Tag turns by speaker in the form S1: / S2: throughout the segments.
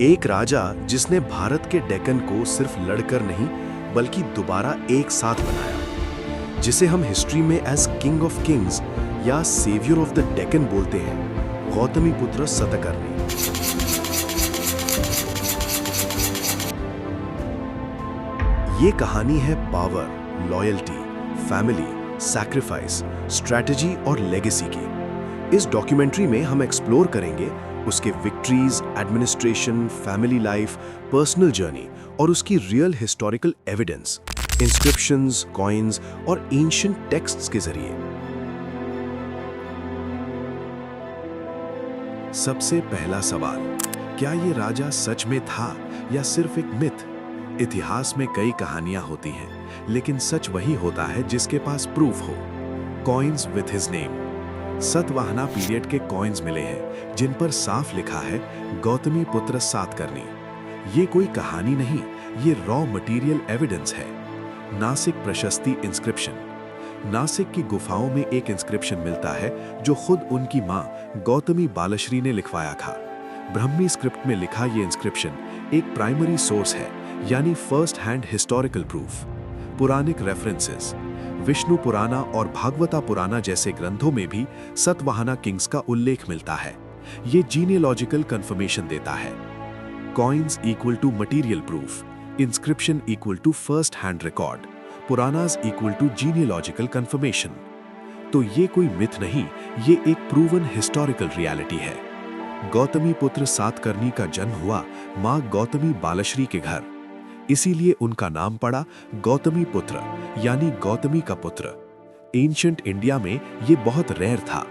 S1: एक राजा जिसने भारत के डेक्कन को सिर्फ लड़कर नहीं बल्कि दोबारा एक साथ बनाया, जिसे हम हिस्ट्री में एज किंग ऑफ किंग्स या सेवियर ऑफ द डेक्कन बोलते हैं, गौतमीपुत्र सतकर्णी। ये कहानी है power, loyalty, family, sacrifice, strategy और लेगेसी की। इस डॉक्यूमेंट्री में हम एक्सप्लोर करेंगे उसके victories, administration, family life, personal journey और उसकी real historical evidence, inscriptions, coins और एंशिएंट टेक्स्ट्स के जरिए। सबसे पहला सवाल, क्या ये राजा सच में था या सिर्फ एक मिथ? इतिहास में कई कहानियां होती हैं, लेकिन सच वही होता है जिसके पास प्रूफ हो। Coins with his name. Satavahana period के कॉइन्स मिले हैं जिन पर साफ लिखा है गौतमीपुत्र सातकर्णी। ये कोई कहानी नहीं, ये रॉ मटेरियल एविडेंस है। नासिक प्रशस्ति इंस्क्रिप्शन। नासिक की गुफाओं में एक इंस्क्रिप्शन मिलता है जो खुद उनकी मां गौतमी बालश्री ने लिखवाया था। ब्रह्मी स्क्रिप्ट में लिखा ये इंस्क्रिप्शन एक प्राइमरी सोर्स है, यानी फर्स्ट हैंड हिस्टोरिकल प्रूफ। पुराणिक रेफरेंसेस। विष्णु पुराना और भागवता पुराना जैसे ग्रंथों में भी सतवाहना किंग्स का उल्लेख मिलता है। ये जीनियोलॉजिकल कंफर्मेशन देता है। Coins equal to material proof, inscription equal to first hand record, Puranas equal to genealogical confirmation. तो ये कोई मिथ नहीं, ये एक प्रूवन हिस्टोरिकल रियलिटी है। गौतमीपुत्र सातकर्णी का जन्म हुआ मां गौतमी बालश्री के घर, इसीलिए उनका नाम पड़ा गौतमीपुत्र, यानी गौतमी का पुत्र। एंशिएंट इंडिया में ये बहुत रेयर था।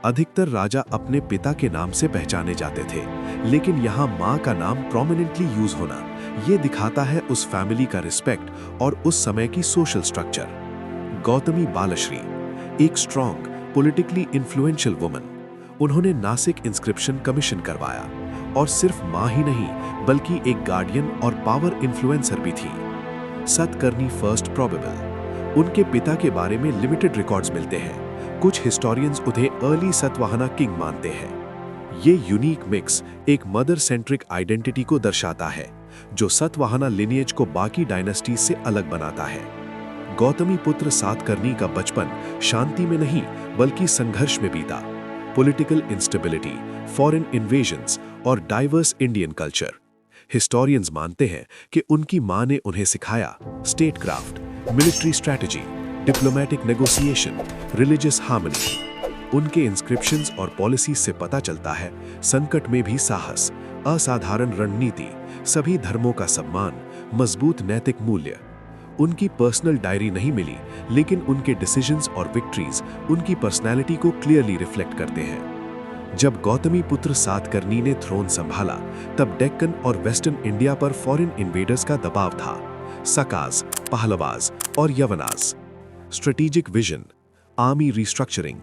S1: अधिकतर राजा अपने पिता के नाम से पहचाने जाते थे, लेकिन यहाँ माँ का नाम प्रोमिनेंटली यूज होना ये दिखाता है उस फैमिली का रिस्पेक्ट और उस समय की सोशल स्ट्रक्चर। गौतमी बालश्री, एक स्ट्रॉन्ग, पॉलिटिकली इन्फ्लुएंशियल वुमन। उन्होंने नासिक इंस्क्रिप्शन कमीशन करवाया, और सिर्फ माँ ही नहीं बल्कि एक गार्डियन और पावर इन्फ्लुएंसर भी थी। Satakarni first probable. उनके पिता के बारे में लिमिटेड रिकॉर्ड्स मिलते हैं। कुछ हिस्टोरियंस उन्हें अर्ली सतवाहना किंग मानते हैं। ये यूनिक मिक्स एक मदर सेंट्रिक आइडेंटिटी को दर्शाता है, जो सतवाहना लिनिएज को बाकी डायनेस्टीज से अलग बनाता है। गौतमीपुत्र सातकर्णी का बचपन शांति में नहीं बल्कि संघर्ष में बीता। पॉलिटिकल इंस्टेबिलिटी, फॉरेन इन्वेजन्स और डाइवर्स इंडियन कल्चर। हिस्टोरियंस मानते हैं कि उनकी मां ने उन्हें सिखाया state craft, military strategy, diplomatic negotiation, religious harmony. उनके इंस्क्रिप्शंस और पॉलिसीज से पता चलता है संकट में भी साहस, असाधारण रणनीति, सभी धर्मों का सम्मान, मजबूत नैतिक मूल्य। उनकी पर्सनल डायरी नहीं मिली, लेकिन उनके डिसीजंस और विक्ट्रीज उनकी पर्सनैलिटी को क्लियरली रिफ्लेक्ट करते हैं। जब गौतमीपुत्र सातकर्णी ने थ्रोन संभाला, तब डेक्कन और वेस्टर्न इंडिया पर फॉरेन इन्वेडर्स का दबाव था। सकाज, पहलवाज और Yavanas. Strategic vision, army restructuring,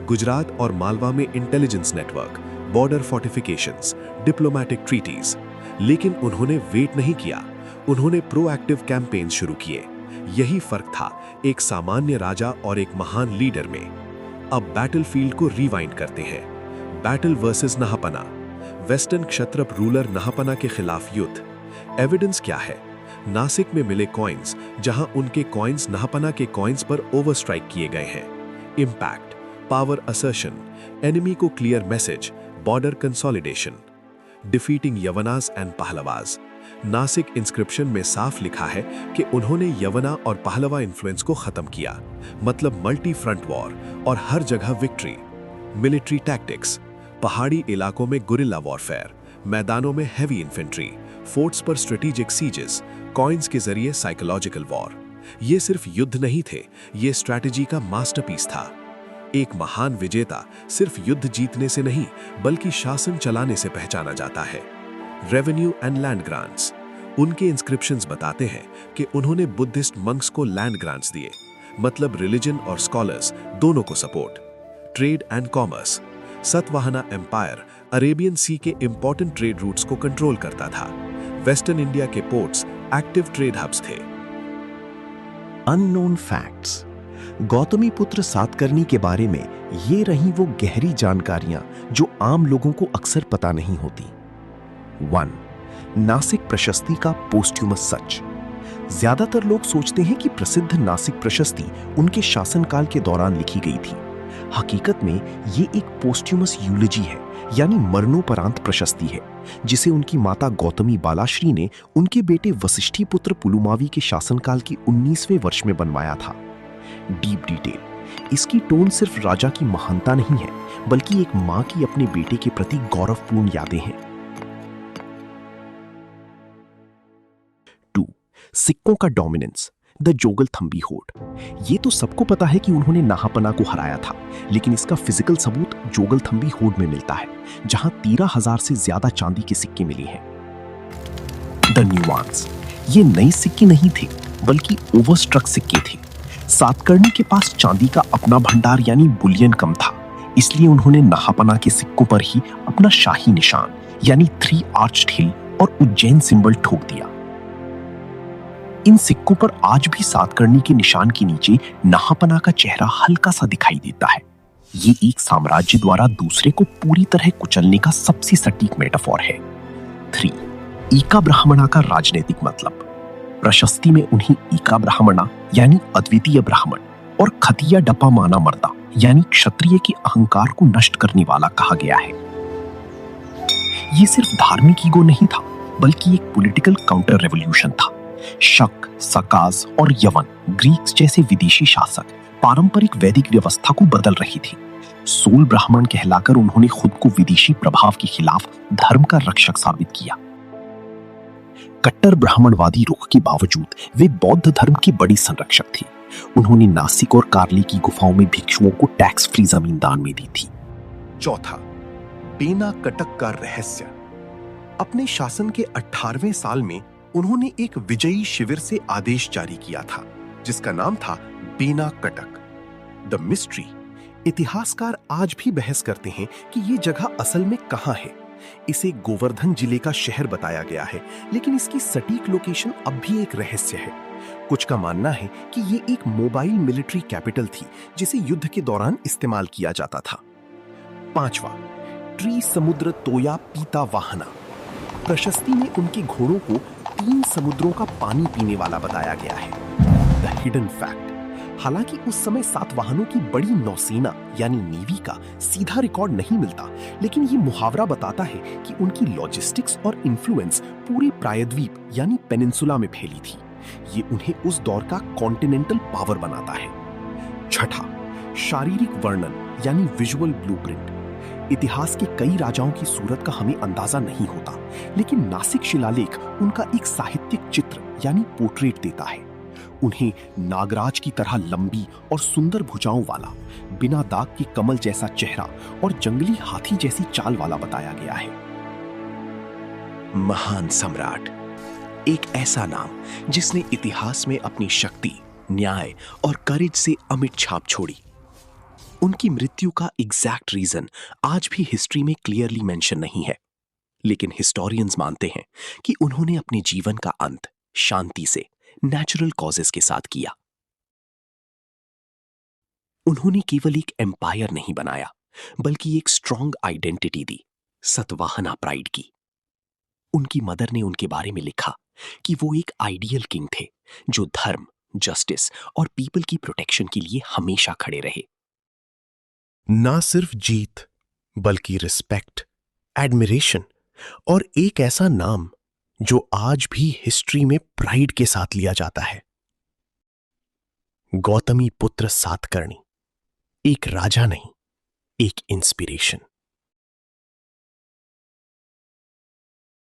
S1: Gujarat और मालवा में intelligence network, border fortifications, diplomatic treaties. लेकिन उन्होंने वेट नहीं किया, उन्होंने प्रोएक्टिव कैंपेन शुरू किए। यही फर्क था एक सामान्य राजा और एक महान लीडर में। अब बैटलफील्ड को रिवाइंड करते हैं। Battle versus Nahapana. Western Kshatrapa ruler Nahapana के खिलाफ युद्ध। एविडेंस क्या है? नासिक में मिले कॉइन्स, जहां उनके कॉइन्स नहापना के कॉइन्स पर ओवरस्ट्राइक किए गए हैं। इंपैक्ट, पावर असर्शन, एनिमी को clear message, border consolidation. Defeating Yavanas and Pahlavas. Nashik inscription में साफ लिखा है कि उन्होंने यवना और पहलवा इन्फ्लुएंस को खत्म किया, मतलब मल्टी फ्रंट वॉर और हर जगह विक्ट्री। मिलिट्री टैक्टिक्स, पहाड़ी इलाकों में गुरिल्ला वॉरफेयर, मैदानों में हैवी इन्फेंट्री, फोर्ट्स पर स्ट्रेटेजिक सीजेस, कॉइन्स के जरिए साइकोलॉजिकल वॉर। ये सिर्फ युद्ध नहीं थे, ये स्ट्रैटेजी का मास्टरपीस था। एक महान विजेता सिर्फ युद्ध जीतने से नहीं बल्कि शासन चलाने से पहचाना जाता है। Revenue and land grants. उनके इंस्क्रिप्शंस बताते हैं कि उन्होंने बुद्धिस्ट मंक्स को लैंड ग्रांट्स दिए, मतलब रिलीजन और स्कॉलर्स दोनों को support. Trade and commerce. Satavahana empire Arabian sea के इंपॉर्टेंट ट्रेड रूट्स को कंट्रोल करता था। वेस्टर्न इंडिया के पोर्ट्स एक्टिव ट्रेड हब्स थे।
S2: Unknown facts. गौतमी पुत्र सातकर्णी के बारे में ये रही वो गहरी जानकारियां जो आम लोगों को अक्सर पता नहीं होती। 1. नासिक प्रशस्ति का पोस्ट्यूमस सच। ज्यादातर लोग सोचते हैं कि प्रसिद्ध नासिक प्रशस्ति उनके शासनकाल के दौरान लिखी गई थी। हकीकत में ये एक पोस्ट्यूमस यूलोजी है, यानी मरणोपरांत प्रशस्ति है, जिसे उनकी माता गौतमी बालाश्री ने उनके बेटे वशिष्ठी पुत्र पुलुमावी के शासनकाल के 19वें वर्ष में बनवाया था। Deep detail. इसकी टोन सिर्फ राजा की महानता नहीं है, बल्कि एक मां की अपने बेटे के प्रति गौरवपूर्ण यादें हैं। 2. सिक्कों का डोमिनेंस, द जोगलथंबी होड़। ये तो सबको पता है कि उन्होंने नाहपना को हराया था, लेकिन इसका फिजिकल सबूत जोगलथंबी होड़ में मिलता है, जहां 13,000 से ज्यादा चांदी के सिक्के मिले हैं। The nuance. ये नए सिक्के नहीं थे, बल्कि ओवरस्ट्रक सिक्के थे। सातकर्णी के पास चांदी का अपना भंडार यानी बुलियन कम था, इसलिए उन्होंने नाहपना के सिक्कों पर ही अपना शाही निशान यानी 3 आर्च्ड हिल और उज्जैन सिंबल ठोक दिया। इन सिक्कों पर आज भी सातकर्णी के निशान के नीचे नाहपना का चेहरा हल्का सा दिखाई देता है। ये एक साम्राज्य द्वारा दूसरे को पूरी तरह कुचलने का सबसे सटीक मेटाफोर है। 3. ईका ब्राह्मणा का राजनीतिक मतलब। प्रशस्ति में उन्हें ईका ब्राह्मणा यानी अद्वितीय ब्राह्मण और खतिया डपा माना मर्दा यानी क्षत्रिय के अहंकार को नष्ट करने वाला कहा गया है। ये सिर्फ धार्मिक ईगो नहीं था, बल्कि एक पॉलिटिकल काउंटर रेवोल्यूशन था। शक, सकाज और यवन ग्रीक्स जैसे विदेशी शासक पारंपरिक वैदिक व्यवस्था को बदल रही थी। सोल ब्राह्मण कहलाकर उन्होंने खुद को विदेशी प्रभाव के खिलाफ धर्म का रक्षक साबित किया। कट्टर ब्राह्मणवादी रुख के बावजूद वे बौद्ध धर्म के बड़ी संरक्षक थे। उन्होंने नासिक और कार्ली की गुफाओं में भिक्षुओं को टैक्स फ्री जमीन दान में दी थी।
S3: 4. बेना कटक का रहस्य। अपने शासन के 18वें साल में उन्होंने एक विजयी शिविर से आदेश जारी किया था, जिसका नाम था बेना कटक, द मिस्ट्री। इतिहासकार आज भी बहस करते हैं कि ये जगह असल में कहां है। इसे गोवर्धन जिले का शहर बताया गया है, लेकिन इसकी सटीक लोकेशन अब भी एक रहस्य है। कुछ का मानना है कि ये एक मोबाइल मिलिट्री कैपिटल थी, जिसे युद्ध के दौरान इस्तेमाल किया जाता था। 5. ट्री समुद्र तोया पीता वाहना। प्रशस्ति में उनके घोड़ों को 3 समुद्रों का पानी पीने वाला बताया गया है। The hidden fact. हालांकि उस समय सातवाहनों की बड़ी नौसेना यानी नेवी का सीधा रिकॉर्ड नहीं मिलता, लेकिन ये मुहावरा बताता है कि उनकी लॉजिस्टिक्स और इन्फ्लुएंस पूरे प्रायद्वीप यानी पेनिनसुला में फैली थी। ये उन्हें उस दौर का कॉन्टिनेंटल पावर बनाता है। 6. शारीरिक वर्णन यानी विजुअल ब्लूप्रिंट। इतिहास के कई राजाओं की सूरत का हमें अंदाजा नहीं होता, लेकिन नासिक शिलालेख उनका एक साहित्यिक चित्र यानी पोर्ट्रेट देता है। उन्हें नागराज की तरह लंबी और सुंदर भुजाओं वाला, बिना दाग के कमल जैसा चेहरा और जंगली हाथी जैसी चाल वाला बताया गया है।
S2: महान सम्राट, एक ऐसा नाम जिसने इतिहास में अपनी शक्ति, न्याय और करेज से अमिट छाप छोड़ी। उनकी मृत्यु का एग्जैक्ट रीजन आज भी हिस्ट्री में क्लियरली मेंशन नहीं है, लेकिन हिस्टोरियंस मानते हैं कि उन्होंने अपने जीवन का अंत शांति से, नेचुरल कॉजेस के साथ किया। उन्होंने केवल एक एम्पायर नहीं बनाया, बल्कि एक स्ट्रॉन्ग आइडेंटिटी दी, सतवाहना प्राइड की। उनकी मदर ने उनके बारे में लिखा कि वो एक आइडियल किंग थे, जो धर्म, जस्टिस और पीपल की प्रोटेक्शन के लिए हमेशा खड़े रहे।
S3: ना सिर्फ जीत, बल्कि रिस्पेक्ट, एडमिरेशन और एक ऐसा नाम जो आज भी हिस्ट्री में प्राइड के साथ लिया जाता है। गौतमी पुत्र सातकर्णी एक राजा नहीं, एक इंस्पिरेशन।